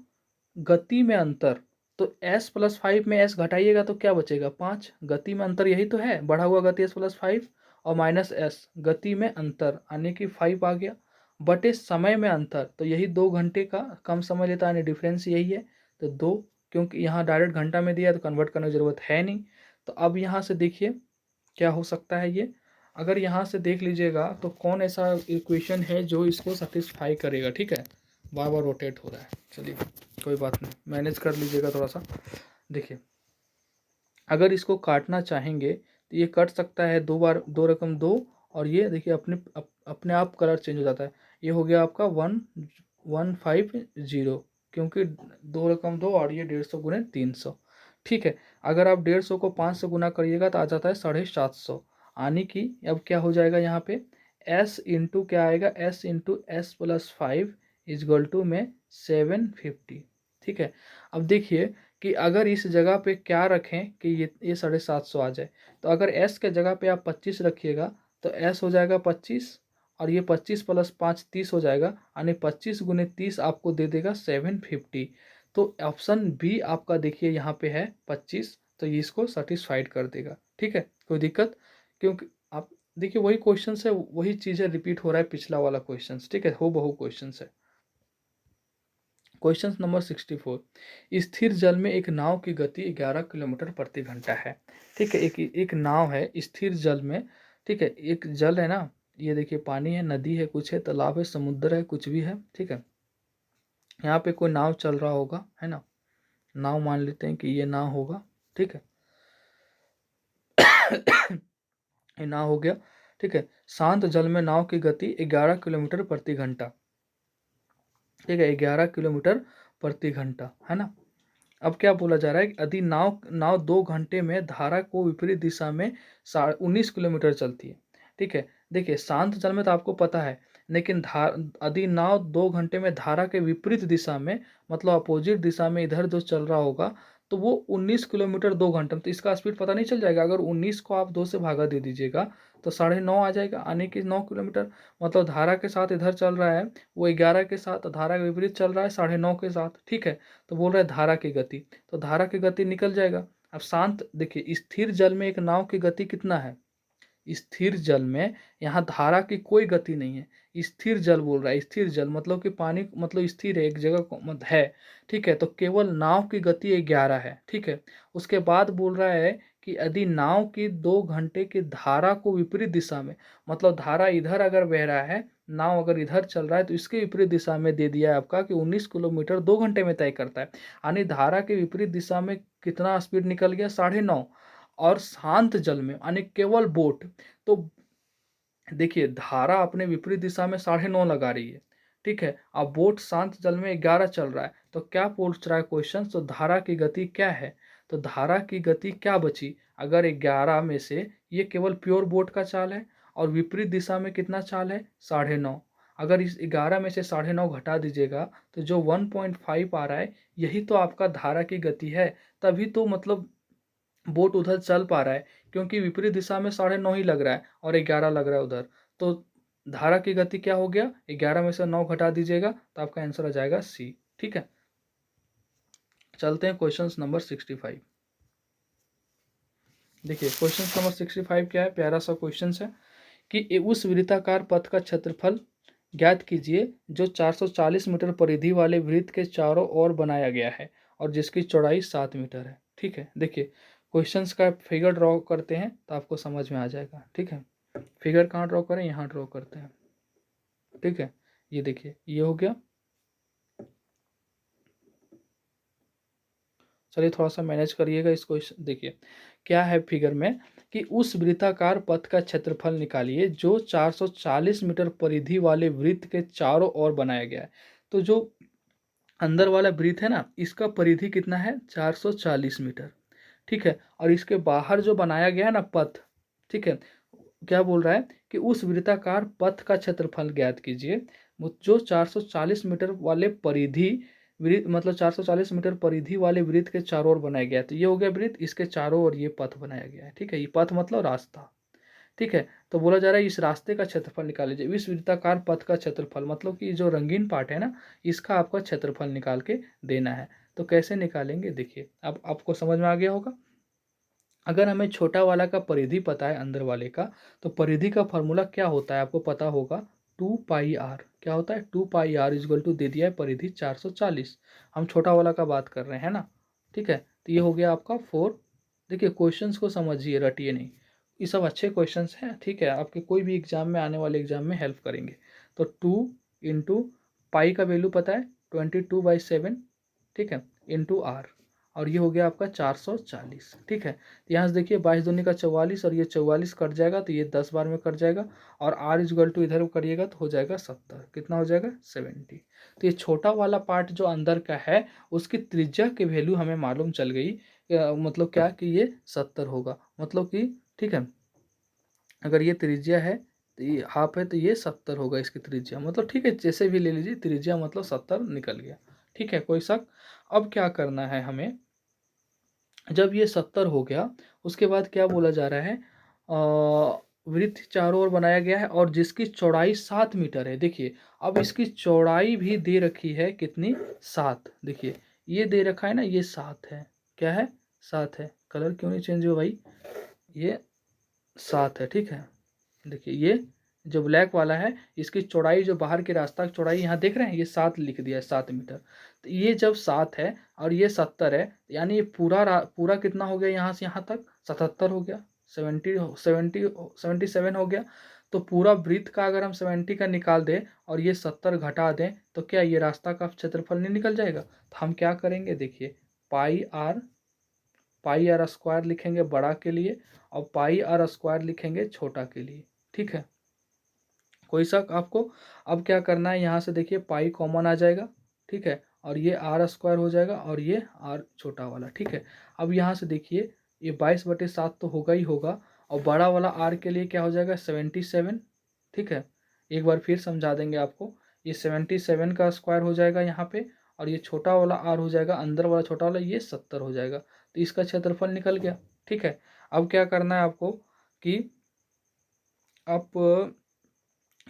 गति में अंतर। तो s प्लस 5 में s घटाइएगा तो क्या बचेगा, 5। गति में अंतर यही तो है, बढ़ा हुआ गति s प्लस 5 और माइनस s, गति में अंतर यानी कि 5 आ गया, बटे समय में अंतर। तो यही 2 घंटे का कम समय लेता है, यानी डिफरेंस यही है। तो 2, क्योंकि यहाँ डायरेक्ट घंटा में दिया है तो कन्वर्ट करने की जरूरत है नहीं। तो अब यहाँ से देखिए क्या हो सकता है ये, अगर यहाँ से देख लीजिएगा तो कौन ऐसा इक्वेशन है जो इसको सेटिस्फाई करेगा। ठीक है, बार बार रोटेट हो रहा है, चलिए कोई बात नहीं, मैनेज कर लीजिएगा थोड़ा सा। देखिए अगर इसको काटना चाहेंगे तो ये कट सकता है 2 बार, 2 रकम 2, और ये देखिए अपने आप कलर चेंज हो जाता है। ये हो गया आपका 1150, क्योंकि 2 रकम 2 और ये 150 गुने 300। ठीक है, अगर आप 150 को 5 से गुना करिएगा तो आ जाता है 750, यानी कि अब क्या हो जाएगा यहाँ पे, s इंटू क्या आएगा, s into S plus 5 is equal to में 750। ठीक है, अब देखिए कि अगर इस जगह पे क्या रखें कि ये 750 आ जाए, तो अगर s के जगह पे आप 25 रखिएगा तो s हो जाएगा 25 और ये 25 प्लस 5 30 हो जाएगा, यानी 25 गुने 30 आपको दे देगा 750। तो ऑप्शन बी आपका देखिए यहाँ पे है 25, तो ये इसको सेटिस्फाइड कर देगा। ठीक है, कोई दिक्कत, क्योंकि आप देखिए वही क्वेश्चन है, वही चीज़ें रिपीट हो रहा है पिछला वाला क्वेश्चन। ठीक है, हो बहु क्वेश्चन है। क्वेश्चन नंबर 64, स्थिर जल में एक नाव की गति 11 किलोमीटर प्रति घंटा है। ठीक है, एक नाव है स्थिर जल में। ठीक है, एक जल है ना, ये देखिए पानी है, नदी है, कुछ है, तालाब है, समुद्र है, कुछ भी है। ठीक है, यहाँ पे कोई नाव चल रहा होगा, है ना, नाव मान लेते हैं कि ये नाव होगा, ठीक है। ये नाव हो गया, ठीक है। शांत जल में नाव की गति 11 किलोमीटर प्रति घंटा, ठीक है, 11 किलोमीटर प्रति घंटा, है ना। अब क्या बोला जा रहा है कि यदि नाव नाव 2 घंटे में धारा को विपरीत दिशा में 19 किलोमीटर चलती है, ठीक है। देखिए शांत जल में तो आपको पता है, लेकिन यदि नाव 2 घंटे में धारा के विपरीत दिशा में, मतलब अपोजिट दिशा में इधर जो चल रहा होगा, तो वो 19 किलोमीटर 2 घंटे में, तो इसका स्पीड पता नहीं चल जाएगा। अगर 19 को आप 2 से भागा दे दीजिएगा तो 9.5 आ जाएगा, आने की 9 किलोमीटर। मतलब धारा के साथ इधर चल रहा है, वो 11 के साथ, धारा के विपरीत चल रहा है 9.5 के साथ, ठीक है। तो बोल रहे हैं धारा की गति, तो धारा की गति निकल जाएगा। अब शांत देखिए, स्थिर जल में एक नाव की गति कितना है, स्थिर जल में यहाँ धारा की कोई गति नहीं है। स्थिर जल बोल रहा है, स्थिर जल मतलब कि पानी मतलब स्थिर है, एक जगह मतलब है, ठीक है। तो केवल नाव की गति 11 है, ठीक है। उसके बाद बोल रहा है कि यदि नाव की 2 घंटे की धारा को विपरीत दिशा में, मतलब धारा इधर अगर बह रहा है, नाव अगर इधर चल रहा है, तो इसके विपरीत दिशा में दे दिया है आपका कि 19 किलोमीटर 2 घंटे में तय करता है। यानी धारा के विपरीत दिशा में कितना स्पीड निकल गया, 9.5। और शांत जल में यानी केवल बोट, तो देखिए धारा अपने विपरीत दिशा में 9.5 लगा रही है, ठीक है। अब बोट शांत जल में 11 चल रहा है, तो क्या पूछ रहा है क्वेश्चन, तो धारा की गति क्या है। तो धारा की गति क्या बची, अगर 11 में से ये केवल प्योर बोट का चाल है, और विपरीत दिशा में कितना चाल है, 9.5। अगर इस 11 में से 9.5 घटा दीजिएगा तो जो 1.5 आ रहा है, यही तो आपका धारा की गति है। तभी तो मतलब बोट उधर चल पा रहा है, क्योंकि विपरीत दिशा में 9.5 ही लग रहा है और 11 लग रहा है उधर। तो धारा की गति क्या हो गया, 11 में से 9 घटा दीजिएगा तो आपका आंसर आ जाएगा सी, ठीक है। चलते हैं क्वेश्चन नंबर 65। देखिए क्वेश्चन नंबर 65 क्या है, प्यारा सा क्वेश्चन है कि उस वृत्ताकार पथ का क्षेत्रफल ज्ञात कीजिए जो 440 मीटर परिधि वाले वृत्त के चारों ओर बनाया गया है और जिसकी चौड़ाई 7 मीटर है, ठीक है। देखिए क्वेश्चंस का फिगर ड्रॉ करते हैं तो आपको समझ में आ जाएगा, ठीक है। फिगर कहाँ ड्रॉ करें, यहाँ ड्रॉ करते हैं, ठीक है। ये देखिए ये हो गया, चलिए थोड़ा सा मैनेज करिएगा इस क्वेश्चन। देखिए क्या है फिगर में कि उस वृत्ताकार पथ का क्षेत्रफल निकालिए जो 440 मीटर परिधि वाले वृत्त के चारों ओर बनाया गया है। तो जो अंदर वाला वृत्त है ना, इसका परिधि कितना है, 440 मीटर, ठीक है। और इसके बाहर जो बनाया गया है ना पथ, ठीक है, क्या बोल रहा है कि उस वृत्ताकार पथ का क्षेत्रफल ज्ञात कीजिए जो 440 मीटर वाले परिधि वृत्त, मतलब 440 मीटर परिधि वाले वृत्त के चारों ओर बनाया गया है। तो ये हो गया वृत्त, इसके चारों ओर ये पथ बनाया गया है, ठीक है। ये पथ मतलब रास्ता, ठीक है। तो बोला जा रहा है इस रास्ते का क्षेत्रफल निकाल लीजिए। इस वृत्ताकार पथ का क्षेत्रफल मतलब कि जो रंगीन पार्ट है ना, इसका आपका क्षेत्रफल निकाल के देना है। तो कैसे निकालेंगे, देखिए अब आपको समझ में आ गया होगा। अगर हमें छोटा वाला का परिधि पता है अंदर वाले का, तो परिधि का फॉर्मूला क्या होता है आपको पता होगा, 2πr। क्या होता है, 2πr इजगल टू दे दिया है परिधि 440। हम छोटा वाला का बात कर रहे हैं ना, ठीक है। तो ये हो गया आपका 4। देखिए क्वेश्चंस को समझिए, रटिए नहीं, ये सब अच्छे क्वेश्चंस हैं, ठीक है। आपके कोई भी एग्जाम में, आने वाले एग्जाम में हेल्प करेंगे। तो 2 × पाई का वैल्यू पता है 22/7, ठीक है, इंटू आर, और ये हो गया आपका 440, ठीक है। तो यहाँ से देखिए 22 दूनी का 44, और ये 44 कट जाएगा तो ये 10 बार में कट जाएगा, और आर इजगल टू इधर करिएगा तो हो जाएगा 70। कितना हो जाएगा, 70। तो ये छोटा वाला पार्ट जो अंदर का है, उसकी त्रिज्या की वैल्यू हमें मालूम चल गई, मतलब क्या कि ये 70 होगा, मतलब कि ठीक है, अगर ये त्रिज्या है तो ये हाफ है, तो ये 70 होगा इसकी त्रिज्या, मतलब ठीक है, जैसे भी ले लीजिए, त्रिज्या मतलब 70 निकल गया, ठीक है, कोई शक। अब क्या करना है हमें, जब ये 70 हो गया, उसके बाद क्या बोला जा रहा है, वृत्त चारों ओर बनाया गया है और जिसकी चौड़ाई 7 मीटर है। देखिए अब इसकी चौड़ाई भी दे रखी है कितनी, 7। देखिए ये दे रखा है ना, ये 7 है, क्या है, 7 है। कलर क्यों नहीं चेंज हुआ भाई, ये 7 है, ठीक है। देखिए ये जो ब्लैक वाला है, इसकी चौड़ाई, जो बाहर के रास्ता की चौड़ाई यहाँ देख रहे हैं, ये 7 लिख दिया है, 7 मीटर। तो ये जब 7 है और ये 70 है, यानी ये पूरा कितना हो गया, यहाँ से यहाँ तक 77 हो गया, 77 हो गया। तो पूरा वृत्त का अगर हम 70 का निकाल दें और ये 70 घटा दें, तो क्या ये रास्ता का क्षेत्रफल नहीं निकल जाएगा। तो हम क्या करेंगे, देखिए पाई आर स्क्वायर लिखेंगे बड़ा के लिए और पाई आर स्क्वायर लिखेंगे छोटा के लिए, ठीक है। कोई शक आपको? अब क्या करना है, यहाँ से देखिए पाई कॉमन आ जाएगा, ठीक है, और ये आर स्क्वायर हो जाएगा और ये आर छोटा वाला, ठीक है। अब यहाँ से देखिए ये 22/7 तो होगा ही होगा, और बड़ा वाला आर के लिए क्या हो जाएगा 77, ठीक है। एक बार फिर समझा देंगे आपको, ये 77 का स्क्वायर हो जाएगा यहाँ पे, और ये छोटा वाला आर हो जाएगा, अंदर वाला छोटा वाला ये 70 हो जाएगा, तो इसका क्षेत्रफल निकल गया, ठीक है। अब क्या करना है आपको कि आप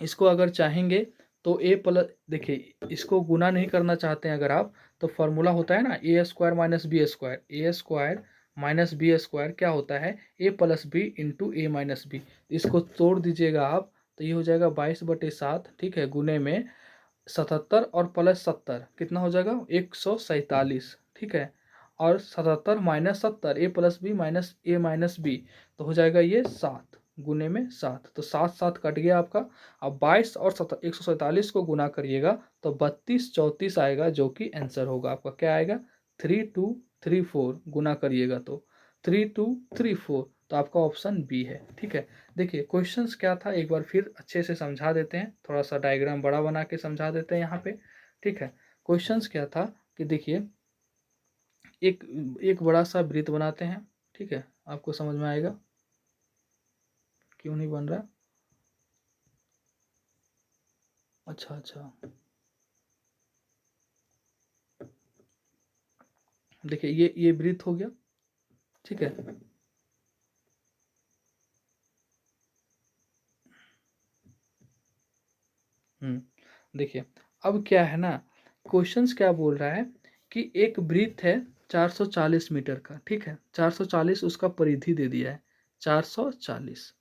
इसको अगर चाहेंगे तो ए प्लस, देखिए इसको गुना नहीं करना चाहते हैं अगर आप, तो फॉर्मूला होता है ना ए स्क्वायर माइनस बी स्क्वायर, ए स्क्वायर माइनस बी स्क्वायर क्या होता है ए प्लस बी इंटू ए माइनस बी। इसको तोड़ दीजिएगा आप, तो ये हो जाएगा 22/7, ठीक है, गुने में 77 और प्लस 70 कितना हो जाएगा 147, ठीक है, और 77 माइनस 70 ए प्लस बी माइनस ए माइनस बी, तो हो जाएगा ये 7 गुने में 7, तो 7 7 कट गया आपका। अब 22 और 147 को गुना करिएगा तो 32 34 आएगा, जो कि आंसर होगा आपका क्या आएगा 3234, गुना करिएगा तो 3234, तो आपका ऑप्शन बी है, ठीक है। देखिए क्वेश्चंस क्या था एक बार फिर अच्छे से समझा देते हैं, थोड़ा सा डायग्राम बड़ा बना के समझा देते हैं यहाँ पे, ठीक है। क्वेश्चंस क्या था कि देखिए एक एक बड़ा सा वृत्त बनाते हैं, ठीक है, आपको समझ में आएगा। क्यों नहीं बन रहा? अच्छा अच्छा, देखिए ये वृत्त हो गया, ठीक है। देखिए अब क्या है ना, क्वेश्चंस क्या बोल रहा है कि एक वृत्त है 440 मीटर का, ठीक है, 440 उसका परिधि दे दिया है 440।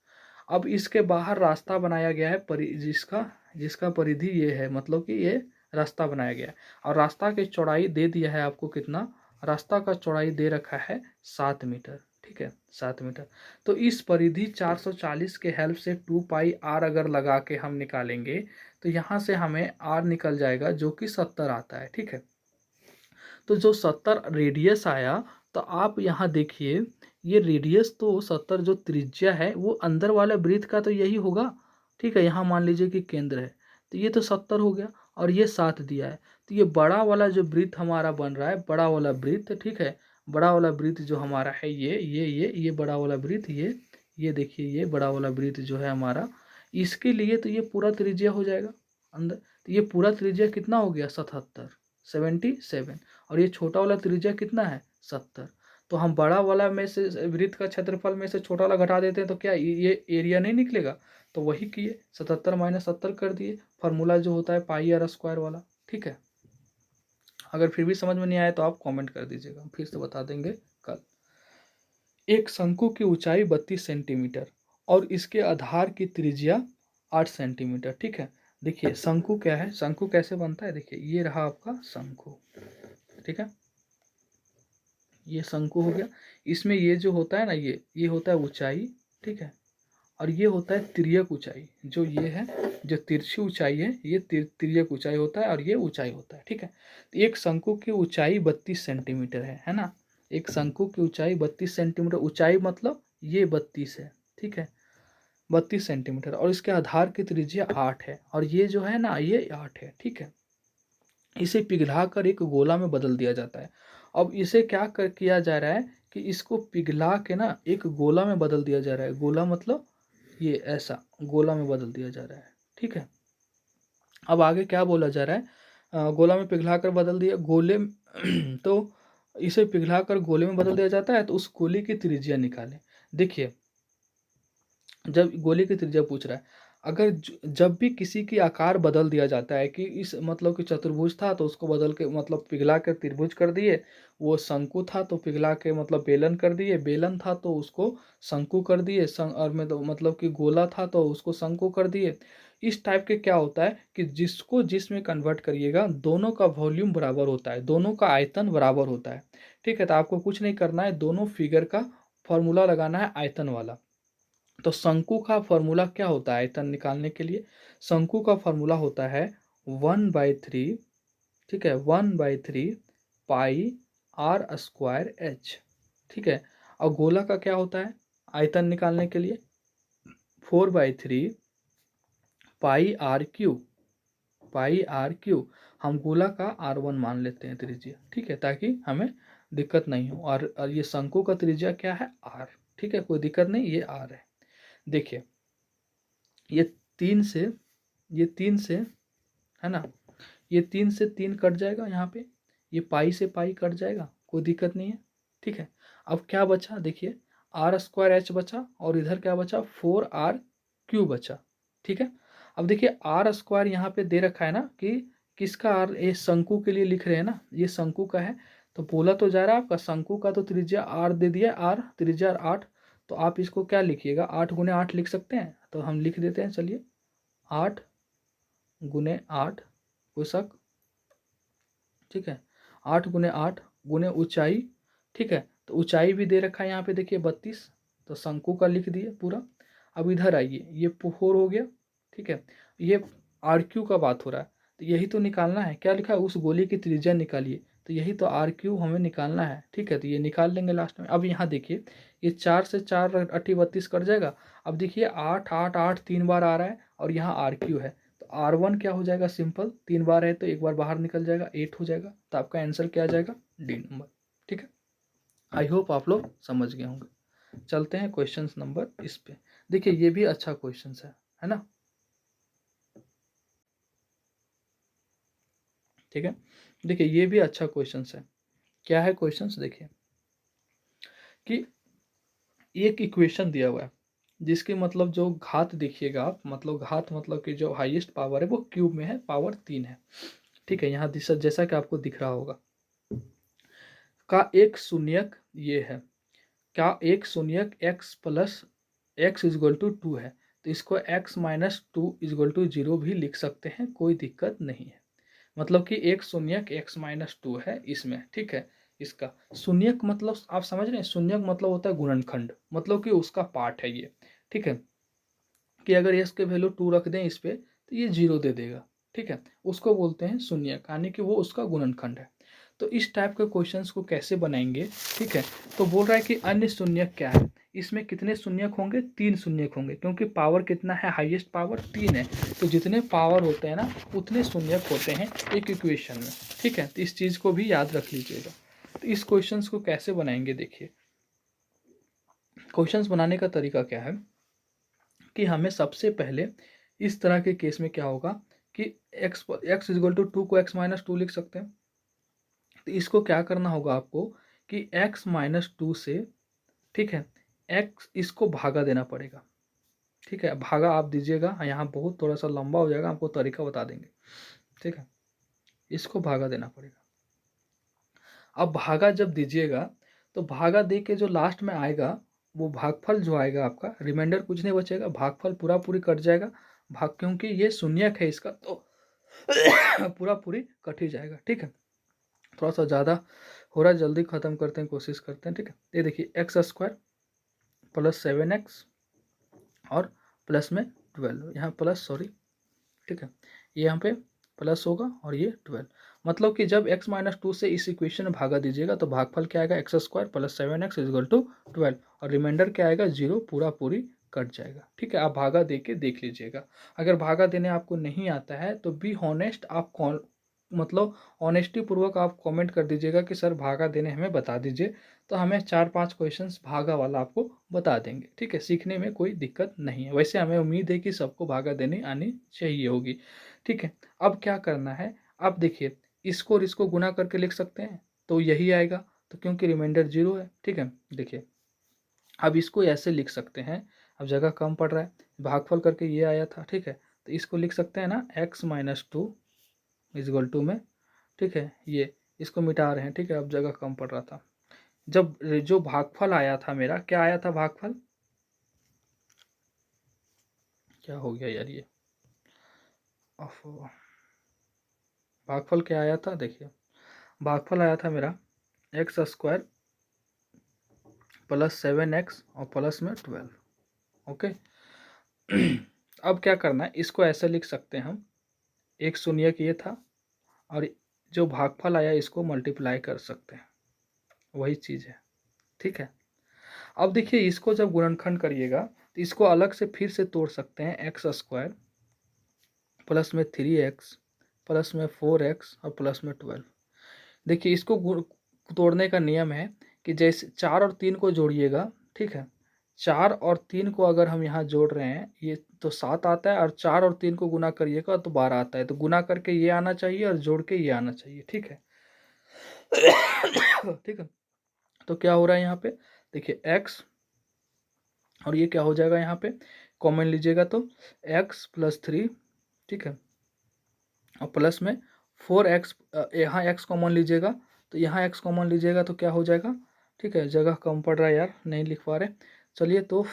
अब इसके बाहर रास्ता बनाया गया है जिसका जिसका परिधि ये है, मतलब कि ये रास्ता बनाया गया है, और रास्ता की चौड़ाई दे दिया है आपको कितना, रास्ता का चौड़ाई दे रखा है 7 मीटर, ठीक है, 7 मीटर। तो इस परिधि 440 के हेल्प से 2 पाई आर अगर लगा के हम निकालेंगे तो यहाँ से हमें आर निकल जाएगा जो कि 70 आता है, ठीक है। तो जो 70 रेडियस आया, तो आप यहाँ देखिए ये रेडियस तो 70 जो त्रिज्या है वो अंदर वाला वृत्त का तो यही होगा, ठीक है। यहाँ मान लीजिए कि केंद्र है, तो ये तो 70 हो गया और ये 7 दिया है, तो ये बड़ा वाला जो वृत्त हमारा बन रहा है, बड़ा वाला वृत्त, ठीक है, बड़ा वाला वृत्त जो हमारा है ये बड़ा वाला वृत्त, ये देखिए ये बड़ा वाला वृत्त जो है हमारा, इसके लिए तो ये पूरा त्रिज्या हो जाएगा अंदर, तो ये पूरा त्रिज्या कितना हो गया 77, और ये छोटा वाला त्रिज्या कितना है 70। तो हम बड़ा वाला में से वृत्त का क्षेत्रफल में से छोटा वाला घटा देते हैं तो क्या ये एरिया नहीं निकलेगा, तो वही किए 77 माइनस 70 कर दिए, फार्मूला जो होता है पाई आर स्क्वायर वाला, ठीक है। अगर फिर भी समझ में नहीं आया तो आप कमेंट कर दीजिएगा, फिर से बता देंगे कल। एक शंकु की ऊंचाई 32 सेंटीमीटर और इसके आधार की त्रिज्या 8 सेंटीमीटर, ठीक है। देखिए शंकु क्या है, शंकु कैसे बनता है, देखिए ये रहा आपका शंकु, ठीक है, ये शंकु हो गया। इसमें ये जो होता है ना ये होता है ऊंचाई, ठीक है, और ये होता है तिर्यक ऊंचाई, जो ये है जो तिरछी ऊंचाई है ये तिर्यक ऊंचाई होता है और ये ऊंचाई होता है, ठीक है। तो एक शंकु की ऊंचाई 32 सेंटीमीटर है ना, एक शंकु की ऊंचाई 32 सेंटीमीटर, ऊंचाई मतलब ये 32 है, ठीक है, 32 सेंटीमीटर, और इसके आधार की त्रिज्या 8 है, और ये जो है ना ये 8 है, ठीक है। इसे पिघला कर एक गोला में बदल दिया जाता है। अब इसे क्या किया जा रहा है कि इसको पिघला के ना एक गोला में बदल दिया जा रहा है, गोला मतलब ये ऐसा गोला में बदल दिया जा रहा है, ठीक है। अब आगे क्या बोला जा रहा है, गोला में पिघला कर बदल दिया गोले तो इसे पिघला कर गोले में बदल दिया जाता है, तो उस गोले की त्रिज्या निकालें। देखिए जब गोले की त्रिज्या पूछ रहा है, अगर जब भी किसी की आकार बदल दिया जाता है कि इस मतलब कि चतुर्भुज था तो उसको बदल के मतलब पिघला के त्रिभुज कर दिए, वो शंकु था तो पिघला के मतलब बेलन कर दिए, बेलन था तो उसको शंकु कर दिए, और में तो मतलब कि गोला था तो उसको शंकु कर दिए। इस टाइप के क्या होता है कि जिसको जिसमें कन्वर्ट करिएगा दोनों का वॉल्यूम बराबर होता है, दोनों का आयतन बराबर होता है, ठीक है। तो आपको कुछ नहीं करना है, दोनों फिगर का फॉर्मूला लगाना है आयतन वाला। तो शंकु का फॉर्मूला क्या होता है आयतन निकालने के लिए, शंकु का फॉर्मूला होता है 1/3, ठीक है, 1/3 पाई आर स्क्वायर एच, ठीक है। और गोला का क्या होता है आयतन निकालने के लिए 4/3 pi R cube, pi R cube. हम गोला का R1 मान लेते हैं त्रिज्या, ठीक है, ताकि हमें दिक्कत नहीं हो। और ये शंकु का त्रिज्या क्या है R, ठीक है, कोई दिक्कत नहीं, ये R है। देखिए ये 3 से है ना, ये 3 से 3 कट जाएगा यहाँ पे, ये पाई से पाई कट जाएगा, कोई दिक्कत नहीं है, ठीक है। अब क्या बचा देखिए, आर स्क्वायर एच बचा और इधर क्या बचा 4R क्यू बचा, ठीक है। अब देखिए आर स्क्वायर यहाँ पे दे रखा है ना कि किसका आर, ये शंकु के लिए लिख रहे हैं ना, ये शंकु का है। तो बोला तो जा रहा है आपका शंकु का तो त्रिज्या आर दे दिया, आर त्रिज्या 8। तो आप इसको क्या लिखिएगा 8 × 8 लिख सकते हैं, तो हम लिख देते हैं, चलिए 8 × 8 कोई शक, ठीक है। 8 × 8 गुने ऊंचाई, ठीक है। तो ऊंचाई भी दे रखा है यहाँ पे देखिए 32, तो शंकु का लिख दिए पूरा। अब इधर आइए, ये 4 हो गया, ठीक है। ये आर क्यू का बात हो रहा है, तो यही तो निकालना है, क्या लिखा है उस गोली की त्रिज्या निकालिए, तो यही तो आर क्यू हमें निकालना है, ठीक है। तो ये निकाल लेंगे लास्ट में। अब यहाँ देखिए ये 4 से 4 8 32 कट जाएगा। अब देखिए 8 8 8 3 बार आ रहा है और यहाँ आर क्यू है, तो R1 क्या हो जाएगा सिंपल, 3 बार है तो एक बार बाहर निकल जाएगा, 8 हो जाएगा। तो आपका आंसर क्या आ जाएगा डी नंबर, ठीक है। आई होप आप लोग समझ गए होंगे। चलते हैं क्वेश्चन नंबर इस पे। देखिए ये भी अच्छा क्वेश्चन है ना, ठीक है। देखिए ये भी अच्छा क्वेश्चन है। क्या है क्वेश्चन देखिए कि एक इक्वेशन दिया हुआ है जिसकी मतलब जो घात देखिएगा आप, मतलब घात मतलब कि जो हाईएस्ट पावर है वो क्यूब में है, पावर 3 है, ठीक है। यहाँ जैसा कि आपको दिख रहा होगा का एक शून्यक ये है, क्या एक शून्यक x plus X is equal to 2 है, तो इसको x-2 इजगल टू 0 भी लिख सकते हैं, कोई दिक्कत नहीं है। मतलब कि एक शून्यक x-2 है इसमें, ठीक है। इसका शून्यक मतलब आप समझ रहे हैं, शून्यक मतलब होता है गुणनखंड, मतलब कि उसका पार्ट है ये, ठीक है। कि अगर x के वैल्यू 2 रख दें इस पे तो ये 0 दे देगा, ठीक है। उसको बोलते हैं शून्यक, यानी कि वो उसका गुणनखंड है। तो इस टाइप के क्वेश्चंस को कैसे बनाएंगे, ठीक है। तो बोल रहा है कि अन्य शून्यक क्या है, इसमें कितने शून्यक होंगे, 3 शून्यक होंगे, क्योंकि पावर कितना है, हाईएस्ट पावर 3 है। तो जितने पावर होते हैं ना उतने शून्यक होते हैं एक इक्वेशन में, ठीक है। तो इस चीज़ को भी याद रख लीजिएगा। तो इस क्वेश्चंस को कैसे बनाएंगे देखिए, क्वेश्चंस बनाने का तरीका क्या है कि हमें सबसे पहले इस तरह के केस में क्या होगा कि x इजगल टू 2 को x-2 लिख सकते हैं। तो इसको क्या करना होगा आपको कि x-2 से, ठीक है, x इसको भागा देना पड़ेगा, ठीक है। भागा आप दीजिएगा, यहाँ बहुत थोड़ा सा लंबा हो जाएगा, आपको तरीका बता देंगे, ठीक है। इसको भागा देना पड़ेगा। अब भागा जब दीजिएगा तो भागा दे के जो लास्ट में आएगा वो भागफल जो आएगा आपका, रिमाइंडर कुछ नहीं बचेगा, भागफल पूरा पूरी कट जाएगा। भाग क्योंकि ये शून्यक है इसका तो पूरा पूरी कट ही जाएगा, ठीक है। थोड़ा सा ज़्यादा हो रहा है, जल्दी ख़त्म करते हैं, कोशिश करते हैं, ठीक है। ये देखिए x² प्लस 7x और प्लस में 12, यहाँ प्लस सॉरी, ठीक है, ये यहाँ पे प्लस होगा और ये 12। मतलब कि जब x-2 से इस इक्वेशन में भागा दीजिएगा तो भागफल क्या आएगा x² plus 7x is equal to 12 और रिमाइंडर क्या आएगा 0, पूरा पूरी कट जाएगा, ठीक है। आप भागा दे के देख लीजिएगा। अगर भागा देने आपको नहीं आता है तो बी हॉनेस्ट, आप मतलब ऑनेस्टी पूर्वक आप कमेंट कर दीजिएगा कि सर भागा देने हमें बता दीजिए, तो हमें 4-5 क्वेश्चंस भागा वाला आपको बता देंगे, ठीक है। सीखने में कोई दिक्कत नहीं है, वैसे हमें उम्मीद है कि सबको भागा देने आनी चाहिए होगी, ठीक है। अब क्या करना है, अब देखिए इसको और इसको गुना करके लिख सकते हैं तो यही आएगा, तो क्योंकि रिमाइंडर 0 है, ठीक है। देखिए अब इसको ऐसे लिख सकते हैं, अब जगह कम पड़ रहा है, भागफल करके ये आया था, ठीक है। तो इसको लिख सकते हैं ना x-2 इजगल टू में, ठीक है, ये इसको मिटा रहे हैं, ठीक है। अब जगह कम पड़ रहा था, जब जो भागफल आया था मेरा, क्या आया था भागफल, क्या हो गया यार ये, भागफल क्या आया था देखिए, भागफल आया था मेरा x² प्लस 7x और प्लस में 12, ओके। अब क्या करना है, इसको ऐसे लिख सकते हैं हम, एक शून्यक ये था और जो भागफल आया इसको मल्टीप्लाई कर सकते हैं, वही चीज़ है, ठीक है। अब देखिए इसको जब गुणनखंड करिएगा तो इसको अलग से फिर से तोड़ सकते हैं, एक्स स्क्वायर प्लस में 3x प्लस में 4x और प्लस में 12। देखिए इसको तोड़ने का नियम है कि जैसे 4 और 3 को जोड़िएगा, ठीक है, 4 और 3 को अगर हम यहाँ जोड़ रहे हैं ये तो 7 आता है, और 4 और 3 को गुना करिएगा तो 12 आता है। तो गुना करके ये आना चाहिए और जोड़ के ये आना चाहिए, ठीक है। ठीक है, तो क्या हो रहा है यहाँ पे, देखिए x, और ये क्या हो जाएगा यहाँ पे, कॉमन लीजिएगा तो x प्लस 3, ठीक है, और प्लस में 4x, यहाँ x कॉमन लीजिएगा तो यहाँ x कॉमन लीजिएगा तो क्या हो जाएगा, ठीक है, जगह कम पड़ रहा है यार, नहीं लिख पा रहे। चलिए तो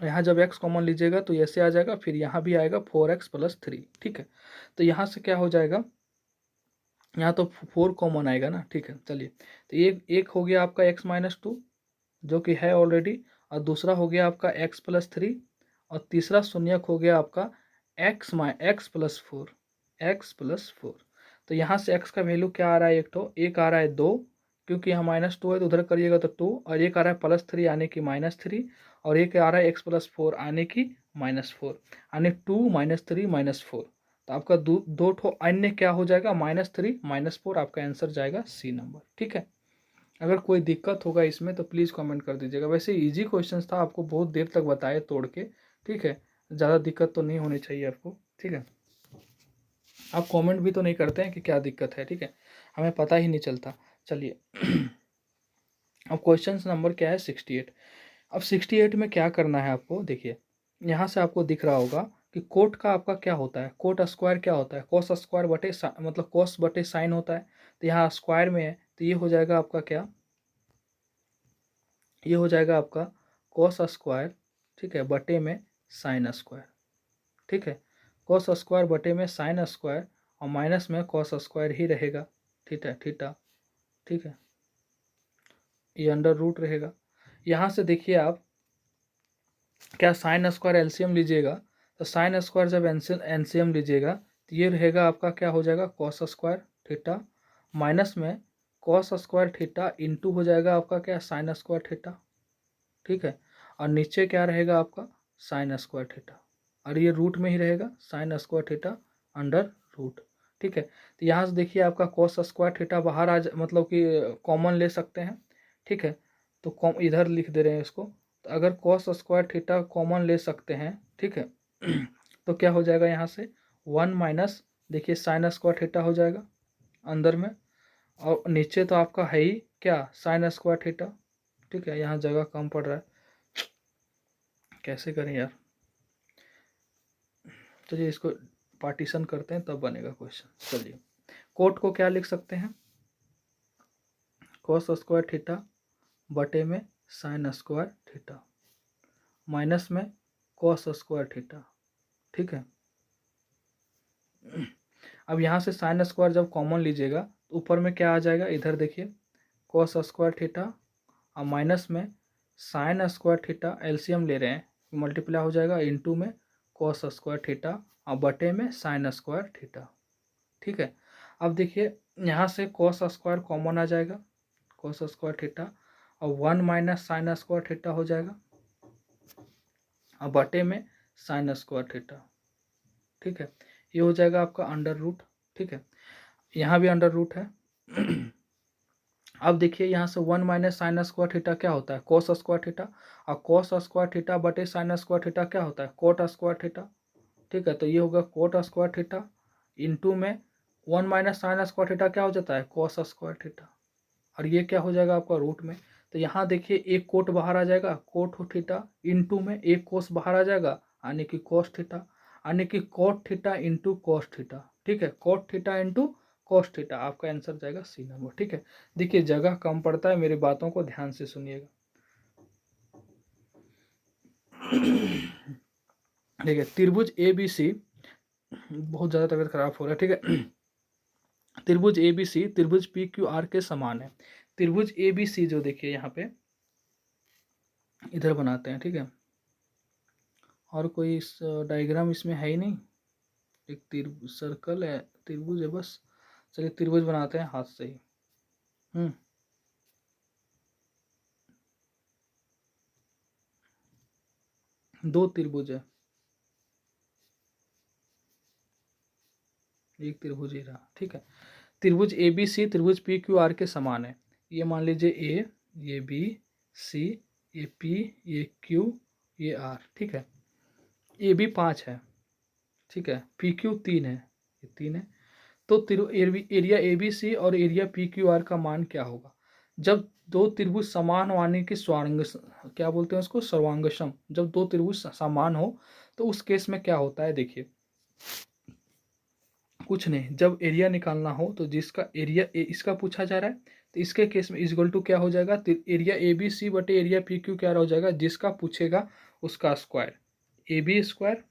यहाँ जब x कॉमन लीजिएगा तो ऐसे आ जाएगा, फिर यहाँ भी आएगा 4x प्लस 3, ठीक है। तो यहाँ से क्या हो जाएगा, यहाँ तो 4 कॉमन आएगा ना, ठीक है। चलिए तो एक हो गया आपका x माइनस 2 जो कि है ऑलरेडी, और दूसरा हो गया आपका x प्लस 3, और तीसरा शून्यक हो गया आपका x प्लस 4, x प्लस 4। तो यहाँ से x का वैल्यू क्या आ रहा है, एक आ रहा है 2, क्योंकि यहाँ -2 है तो उधर करिएगा तो 2, और एक आ रहा है +3 आने की -3, और एक आ रहा है x प्लस 4 आने की -4, यानी 2 -3 -4। तो आपका दो ठो अन्य क्या हो जाएगा, -3 -4, आपका आंसर जाएगा सी नंबर, ठीक है। अगर कोई दिक्कत होगा इसमें तो प्लीज़ कमेंट कर दीजिएगा। वैसे इजी क्वेश्चंस था, आपको बहुत देर तक बताए तोड़ के, ठीक है, ज़्यादा दिक्कत तो नहीं होनी चाहिए आपको, ठीक है। आप कमेंट भी तो नहीं करते हैं कि क्या दिक्कत है, ठीक है, हमें पता ही नहीं चलता। चलिए अब क्वेश्चन नंबर क्या है, 68। अब 68 में क्या करना है आपको, देखिए यहाँ से आपको दिख रहा होगा कि कोट का आपका क्या होता है, कोट स्क्वायर क्या होता है, कोस स्क्वायर बटे मतलब कोस बटे साइन होता है। तो यहाँ स्क्वायर में है तो ये हो जाएगा आपका क्या, ये हो जाएगा आपका कोस स्क्वायर, ठीक है, बटे में साइन स्क्वायर, ठीक है, कोस स्क्वायर बटे में साइन स्क्वायर, और माइनस में कोस स्क्वायर ही रहेगा, थीटा थीटा, ठीक है, ये अंडर रूट रहेगा। यहाँ से देखिए आप क्या साइन स्क्वायर एलसीएम लीजिएगा, तो साइन स्क्वायर जब एलसीएम लीजिएगा तो ये रहेगा आपका क्या हो जाएगा, कॉस स्क्वायर थीटा, माइनस में कॉस स्क्वायर थीटा इंटू हो जाएगा आपका क्या, साइन स्क्वायर थीटा, ठीक है, और नीचे क्या रहेगा आपका साइन स्क्वायर थीटा, और ये रूट में ही रहेगा sine square theta under root, ठीक है। तो यहाँ से देखिए आपका कॉस स्क्वायर थीटा बाहर मतलब कि कॉमन ले सकते हैं, ठीक है, तो इधर लिख दे रहे हैं इसको। तो अगर कॉस स्क्वायर थीटा कॉमन ले सकते हैं, ठीक है, तो क्या हो जाएगा यहाँ से 1 माइनस, देखिए साइन स्क्वायर थीटा हो जाएगा अंदर में, और नीचे तो आपका है ही क्या, साइन स्क्वायर थीटा, ठीक है, यहाँ जगह कम पड़ रहा है, कैसे करें यार। चलिए इसको पार्टीशन करते हैं तब बनेगा क्वेश्चन। चलिए कोट को क्या लिख सकते हैं, कॉस स्क्वायर थीटा बटे में साइन स्क्वायर थीटा, माइनस में कॉस स्क्वायर थीटा, ठीक है। अब यहाँ से साइन स्क्वायर जब कॉमन लीजिएगा तो ऊपर में क्या आ जाएगा, इधर देखिए कॉस स्क्वायर थीटा, और माइनस में साइन स्क्वायर थीटा, एलसीएम ले रहे हैं, मल्टीप्लाई हो जाएगा इनटू में कॉस स्क्वायर थीटा, और बटे में साइन स्क्वायर थीटा, ठीक है। अब देखिए यहाँ से कॉस स्क्वायर कॉमन आ जाएगा, कॉस स्क्वायर थीटा, और 1 माइनस साइन स्क्वायर थीटा हो जाएगा, और बटे में साइन स्क्वायर थीटा, ठीक है, ये हो जाएगा आपका अंडर रूट, ठीक है, यहाँ भी अंडर रूट है। अब देखिए यहाँ से 1 माइनस साइन स्क्वायर थीटा क्या होता है, कोस स्क्वायर थीटा, और कोस स्क्वायर थीटा बटे साइन स्क्वायर थीटा क्या होता है, कोट स्क्वायर थीटा, ठीक है। तो ये होगा कोट स्क्वायर थीटा इंटू में 1 माइनस साइन स्क्वायर थीटा क्या हो जाता है, कोस स्क्वायर थीटा, और ये क्या हो जाएगा आपका रूट में। तो यहाँ देखिए एक कोट बाहर आ जाएगा, कोट थीटा इंटू में एक कोस बाहर आ जाएगा, यानी कि कोस थीटा, यानी कि cot theta into cos theta, ठीक है, cot theta into cos theta, आपका आंसर जाएगा सी नंबर, ठीक है। देखिए जगह कम पड़ता है, मेरी बातों को ध्यान से सुनिएगा। ठीक है, त्रिभुज ए बी सी, बहुत ज़्यादा तबीयत खराब हो रहा है, ठीक है। त्रिभुज ए बी सी त्रिभुज पी क्यू आर के समान है। त्रिभुज ए बी सी जो देखिए यहाँ पे इधर बनाते हैं, ठीक है, और कोई इस डायग्राम इसमें है ही नहीं, एक सर्कल है, त्रिभुज है बस। चलिए त्रिभुज बनाते हैं हाथ से ही। दो त्रिभुज है, एक त्रिभुज ही रहा, ठीक है। त्रिभुज ए बी सी त्रिभुज पी क्यू आर के समान है। ये मान लीजिए ए, ये बी, सी, ये पी, ये क्यू, ये आर, ठीक है। ए बी 5 है, ठीक है, पी क्यू 3 है, ये 3 है। तो एरिया ए बी सी और एरिया पी क्यू आर का मान क्या होगा जब दो त्रिभुज समान होने की स्वांग, क्या बोलते हैं उसको, सर्वांगसम। जब दो त्रिभुज समान हो तो उस केस में क्या होता है, देखिए कुछ नहीं, जब एरिया निकालना हो तो जिसका एरिया इसका पूछा जा रहा है तो इसके केस में इक्वल टू क्या हो जाएगा, एरिया ए बी सी बटे एरिया पी क्यू क्या हो जाएगा, जिसका पूछेगा उसका स्क्वायर, ए बी स्क्वायर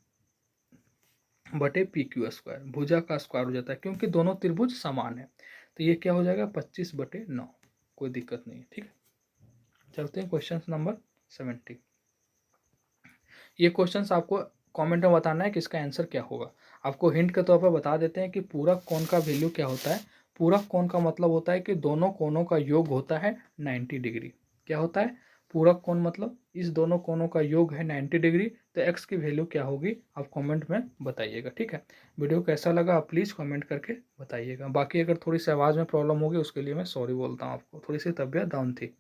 बटे पी क्यू स्क्वायर, भुजा का स्क्वायर हो जाता है क्योंकि दोनों त्रिभुज समान है। तो ये क्या हो जाएगा 25/9, कोई दिक्कत नहीं है, ठीक है। चलते हैं क्वेश्चन नंबर 70। ये क्वेश्चन आपको कमेंट में बताना है कि इसका आंसर क्या होगा। आपको हिंट के तौर पर बता देते हैं कि पूरक कोण का वैल्यू क्या होता है। पूरक कोण का मतलब होता है कि दोनों कोणों का योग होता है 90 डिग्री। क्या होता है पूरक कोण, मतलब इस दोनों कोणों का योग है 90 डिग्री। तो एक्स की वैल्यू क्या होगी आप कमेंट में बताइएगा, ठीक है। वीडियो कैसा लगा आप प्लीज़ कमेंट करके बताइएगा। बाकी अगर थोड़ी सी आवाज़ में प्रॉब्लम होगी उसके लिए मैं सॉरी बोलता हूँ, आपको थोड़ी सी तबीयत डाउन थी।